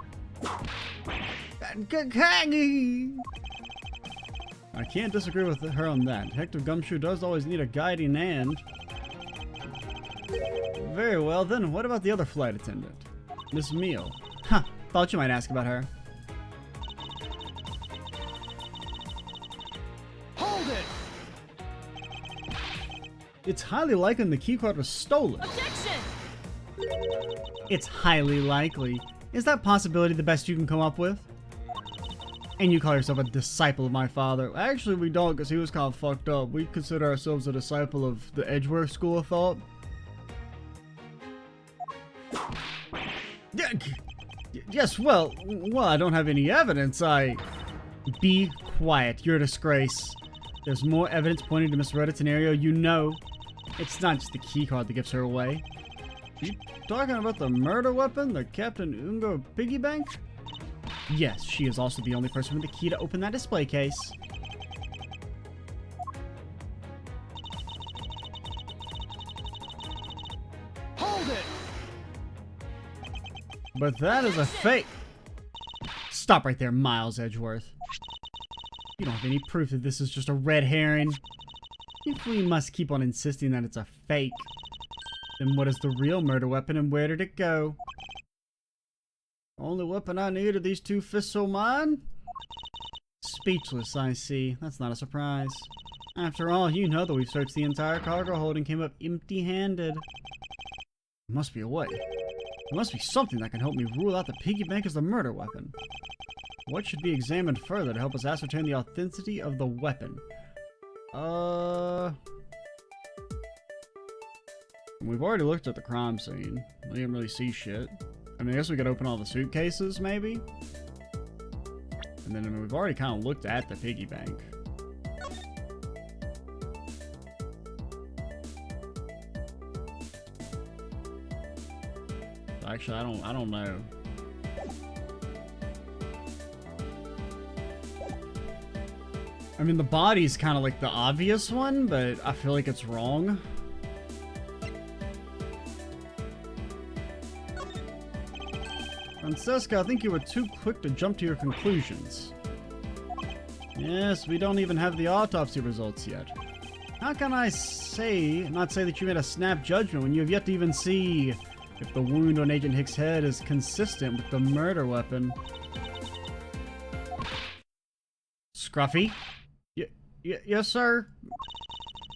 I can't disagree with her on that. Detective Gumshoe does always need a guiding hand. Very well, then what about the other flight attendant? Miss Meal. Huh, thought you might ask about her. Hold it! It's highly likely the keycard was stolen. Objection! It's highly likely. Is that possibility the best you can come up with? And you call yourself a disciple of my father. Actually, we don't, because he was kind of fucked up. We consider ourselves a disciple of the Edgeworth School of Thought. Yes, well, I don't have any evidence. Be quiet. You're a disgrace. There's more evidence pointing to Miss Rhoda Tenario. You know, it's not just the keycard that gives her away. You talking about the murder weapon, the Captain Ungo piggy bank? Yes, she is also the only person with the key to open that display case. Hold it! But that is a fake. Stop right there, Miles Edgeworth. You don't have any proof that this is just a red herring. If we must keep on insisting that it's a fake, then what is the real murder weapon and where did it go? Only weapon I need are these two fists of mine? Speechless, I see. That's not a surprise. After all, you know that we've searched the entire cargo hold and came up empty-handed. There must be a way. There must be something that can help me rule out the piggy bank as the murder weapon. What should be examined further to help us ascertain the authenticity of the weapon? We've already looked at the crime scene. We didn't really see shit. I mean, I guess we could open all the suitcases, maybe? And then, I mean, we've already kind of looked at the piggy bank. Actually, I don't know. I mean, the body's kind of like the obvious one, but I feel like it's wrong. Francesca, I think you were too quick to jump to your conclusions. Yes, we don't even have the autopsy results yet. How can I not say that you made a snap judgment when you have yet to even see if the wound on Agent Hicks' head is consistent with the murder weapon? Scruffy? Yes, sir?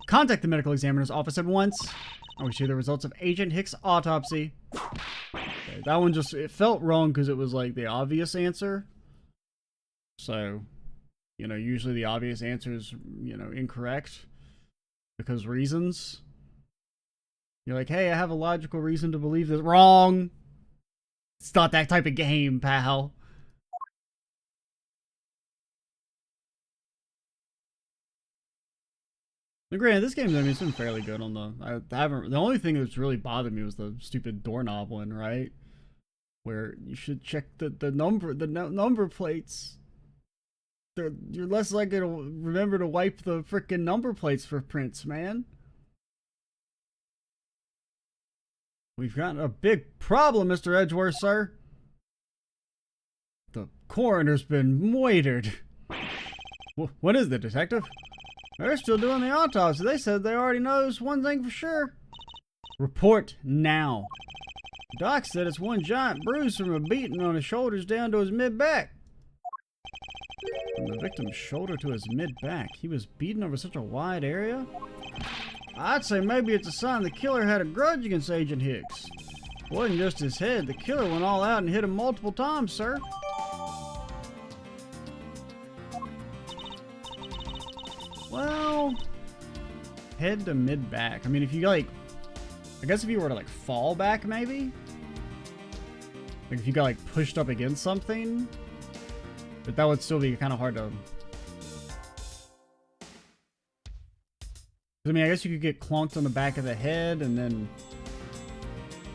Contact the medical examiner's office at once. I wish you the results of Agent Hicks' autopsy. Okay, that one just, it felt wrong because it was like the obvious answer. So, you know, usually the obvious answer is, you know, incorrect because reasons. You're like, hey, I have a logical reason to believe this. Wrong. It's not that type of game, pal. But granted, this game, I mean, it's been fairly good on the. I haven't. The only thing that's really bothered me was the stupid doorknob one, right? Where you should check the number plates. You're less likely to remember to wipe the frickin' number plates for prints, man. We've got a big problem, Mr. Edgeworth, sir. The coroner's been murdered. What is it, detective? They're still doing the autopsy. They said they already knows one thing for sure. Report now. Doc said it's one giant bruise from a beating on his shoulders down to his mid-back. From the victim's shoulder to his mid-back. He was beaten over such a wide area? I'd say maybe it's a sign the killer had a grudge against Agent Hicks. It wasn't just his head. The killer went all out and hit him multiple times, sir. Well, head to mid-back. I mean, if you like, I guess if you were to like fall back, maybe? Like if you got like pushed up against something, but that would still be kind of hard to. I mean, I guess you could get clunked on the back of the head and then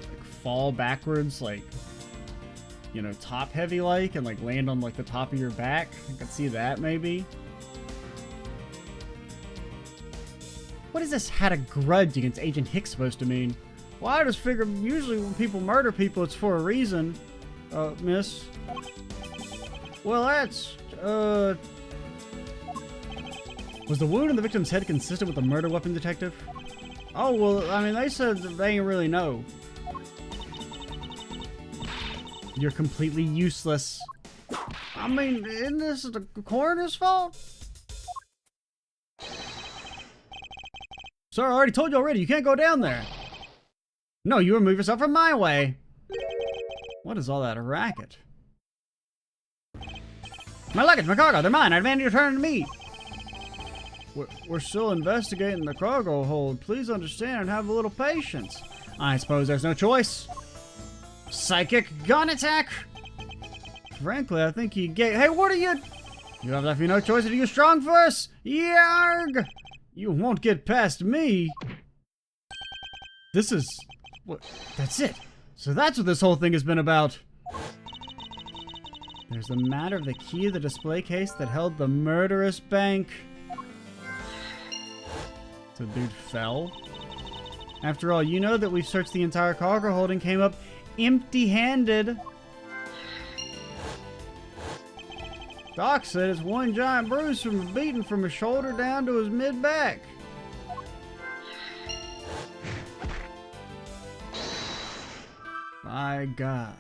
like fall backwards, like, you know, top heavy like, and like land on like the top of your back. I could see that maybe. What is this had a grudge against Agent Hicks supposed to mean? Well, I just figure usually when people murder people, it's for a reason, miss. Well, that's, was the wound in the victim's head consistent with the murder weapon, detective? Oh, well, I mean, they said they ain't really know. You're completely useless. I mean, isn't this the coroner's fault? Sir, I already told you already. You can't go down there. No, you remove yourself from my way. What is all that racket? My luggage, my cargo, they're mine. I demand you return to me. We're still investigating the cargo hold. Please understand and have a little patience. I suppose there's no choice. Psychic gun attack. Frankly, I think you get. Hey, what are you? You have left me no choice. Are you strong for us? Yarg! You won't get past me. This is. What? That's it. So that's what this whole thing has been about. There's the matter of the key of the display case that held the murderous bank. So dude fell. After all, you know that we've searched the entire cargo hold and came up empty-handed. Doc said it's one giant bruise from a beating from his shoulder down to his mid-back. My God.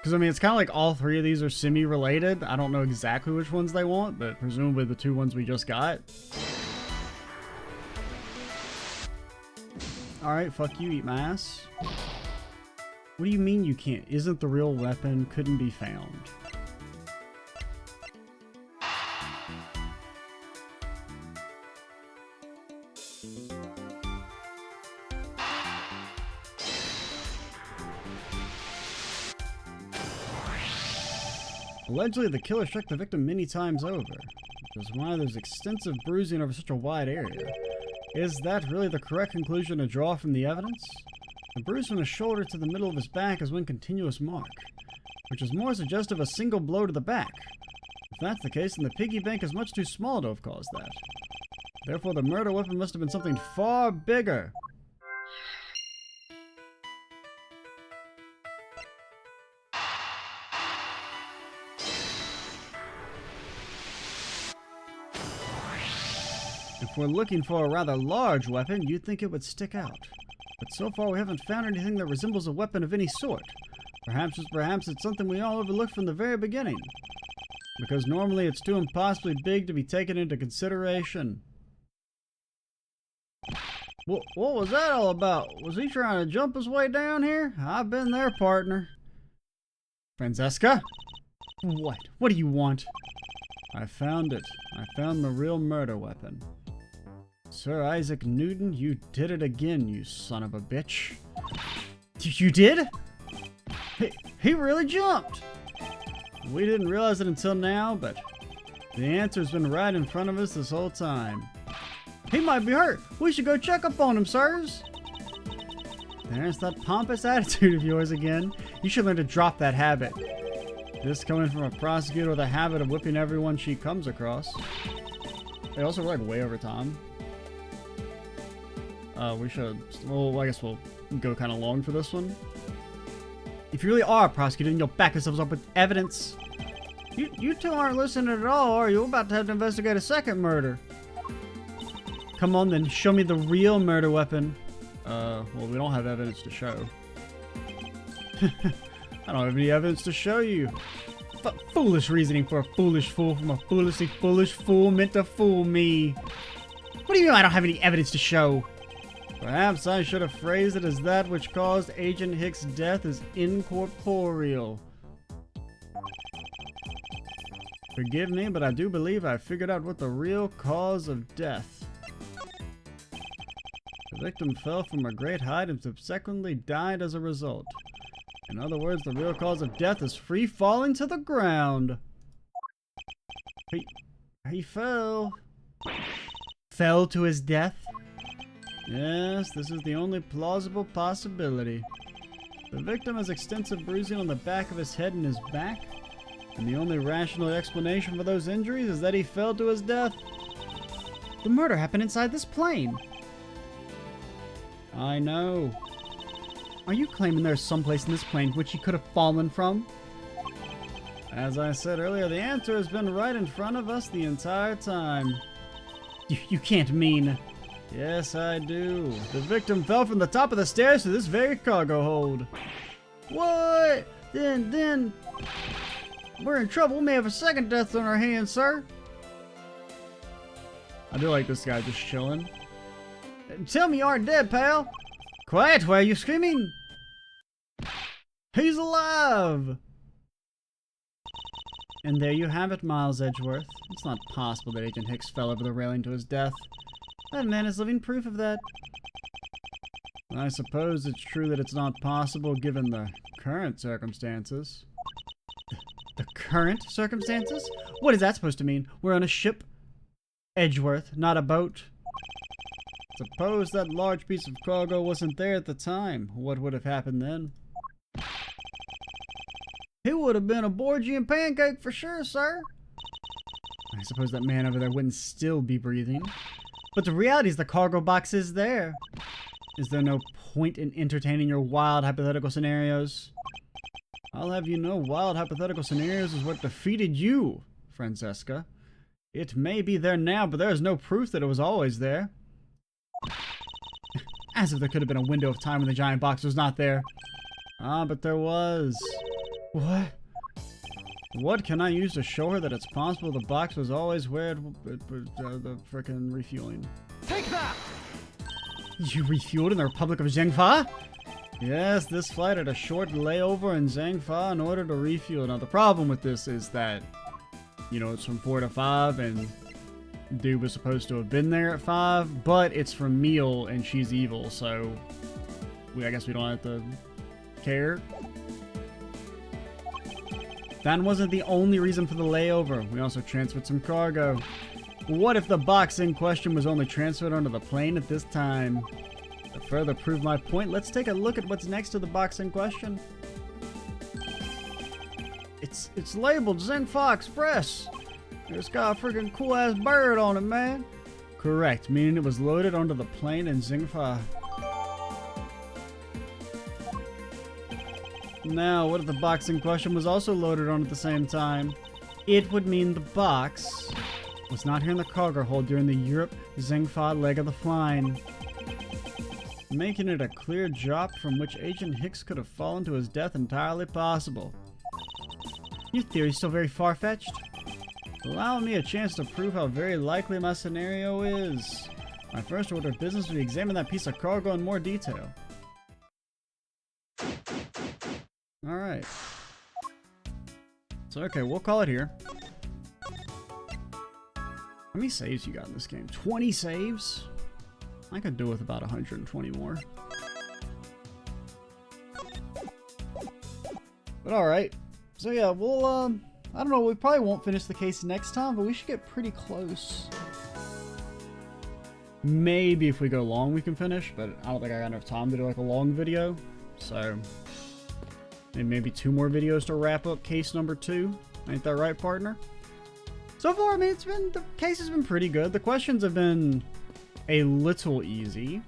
Because, I mean, it's kind of like all three of these are semi-related. I don't know exactly which ones they want, but presumably the two ones we just got. Alright, fuck you, eat my ass. What do you mean you can't? Isn't the real weapon? Couldn't be found. Allegedly, the killer struck the victim many times over, which is why there's extensive bruising over such a wide area. Is that really the correct conclusion to draw from the evidence? The bruise from his shoulder to the middle of his back is one continuous mark, which is more suggestive of a single blow to the back. If that's the case, then the piggy bank is much too small to have caused that. Therefore, the murder weapon must have been something far bigger. If we're looking for a rather large weapon, you'd think it would stick out. But so far we haven't found anything that resembles a weapon of any sort. Perhaps it's something we all overlooked from the very beginning. Because normally it's too impossibly big to be taken into consideration. What was that all about? Was he trying to jump his way down here? I've been there, partner. Francesca? What? What do you want? I found it. I found the real murder weapon. Sir Isaac Newton, you did it again, you son of a bitch. You did? He really jumped. We didn't realize it until now, but the answer's been right in front of us this whole time. He might be hurt. We should go check up on him, sirs. There's that pompous attitude of yours again. You should learn to drop that habit. This coming from a prosecutor with a habit of whipping everyone she comes across. They also work way over time. We should... Well, I guess we'll go kind of long for this one. If you really are a prosecutor, then you'll back yourselves up with evidence. You two aren't listening at all, are you? We're about to have to investigate a second murder. Come on then, show me the real murder weapon. Well, we don't have evidence to show. I don't have any evidence to show you. Foolish reasoning for a foolish fool from a foolishly foolish fool meant to fool me. What do you mean I don't have any evidence to show? Perhaps I should have phrased it as that which caused Agent Hicks' death is incorporeal. Forgive me, but I do believe I figured out what the real cause of death. The victim fell from a great height and subsequently died as a result. In other words, the real cause of death is free falling to the ground. He fell. Fell to his death? Yes, this is the only plausible possibility. The victim has extensive bruising on the back of his head and his back, and the only rational explanation for those injuries is that he fell to his death. The murder happened inside this plane. I know. Are you claiming there's someplace in this plane which he could have fallen from? As I said earlier, the answer has been right in front of us the entire time. You can't mean... Yes, I do. The victim fell from the top of the stairs to this very cargo hold. What? Then... We're in trouble. We may have a second death on our hands, sir. I do like this guy just chilling. Tell me you aren't dead, pal. Quiet, why are you screaming? He's alive! And there you have it, Miles Edgeworth. It's not possible that Agent Hicks fell over the railing to his death. That man is living proof of that. I suppose it's true that it's not possible given the current circumstances. The current circumstances? What is that supposed to mean? We're on a ship? Edgeworth, not a boat. Suppose that large piece of cargo wasn't there at the time. What would have happened then? It would have been a Borgian pancake for sure, sir. I suppose that man over there wouldn't still be breathing. But the reality is the cargo box is there. Is there no point in entertaining your wild hypothetical scenarios? I'll have you know, wild hypothetical scenarios is what defeated you, Francesca. It may be there now, but there is no proof that it was always there. As if there could have been a window of time when the giant box was not there. Ah, but there was. What? What can I use to show her that it's possible the box was always where the frickin' refueling? Take that! You refueled in the Republic of Zhengfa? Yes, this flight had a short layover in Zhengfa in order to refuel. Now, the problem with this is that, you know, it's from 4 to 5, and dude was supposed to have been there at 5, but it's from Meal, and she's evil, so I guess we don't have to care. That wasn't the only reason for the layover. We also transferred some cargo. What if the box in question was only transferred onto the plane at this time? To further prove my point, let's take a look at what's next to the box in question. It's labeled Zhengfa Express. It's got a freaking cool ass bird on it, man. Correct, meaning it was loaded onto the plane in Zhengfa. Now, what if the box in question was also loaded on at the same time? It would mean the box was not here in the cargo hold during the Europe-Zhengfa leg of the flying, making it a clear drop from which Agent Hicks could have fallen to his death entirely possible. Your theory's still very far-fetched. Allow me a chance to prove how very likely my scenario is. My first order of business will be examine that piece of cargo in more detail. Alright. So, okay, we'll call it here. How many saves you got in this game? 20 saves? I could do with about 120 more. But alright. So yeah, we'll, I don't know, we probably won't finish the case next time, but we should get pretty close. Maybe if we go long we can finish, but I don't think I got enough time to do like a long video. So, maybe 2 more videos to wrap up case number 2. Ain't that right, partner? So far, I mean, the case has been pretty good. The questions have been a little easy,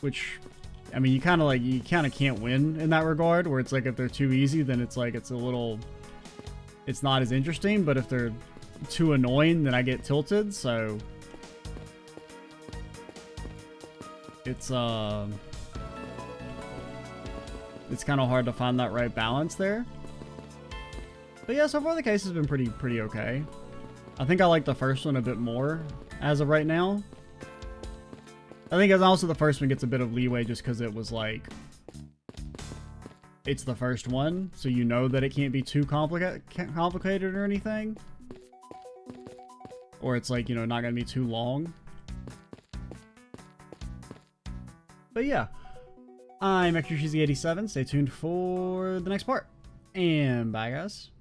which, I mean, you kind of can't win in that regard, where it's like if they're too easy, then it's like it's not as interesting, but if they're too annoying, then I get tilted, so it's kind of hard to find that right balance there. But yeah, so far the case has been pretty okay. I think I like the first one a bit more as of right now. I think also the first one gets a bit of leeway just because it was like, it's the first one, so you know that it can't be too complicated or anything. Or it's like, you know, not going to be too long. But yeah, I'm Extra Cheesy 87. Stay tuned for the next part. And bye, guys.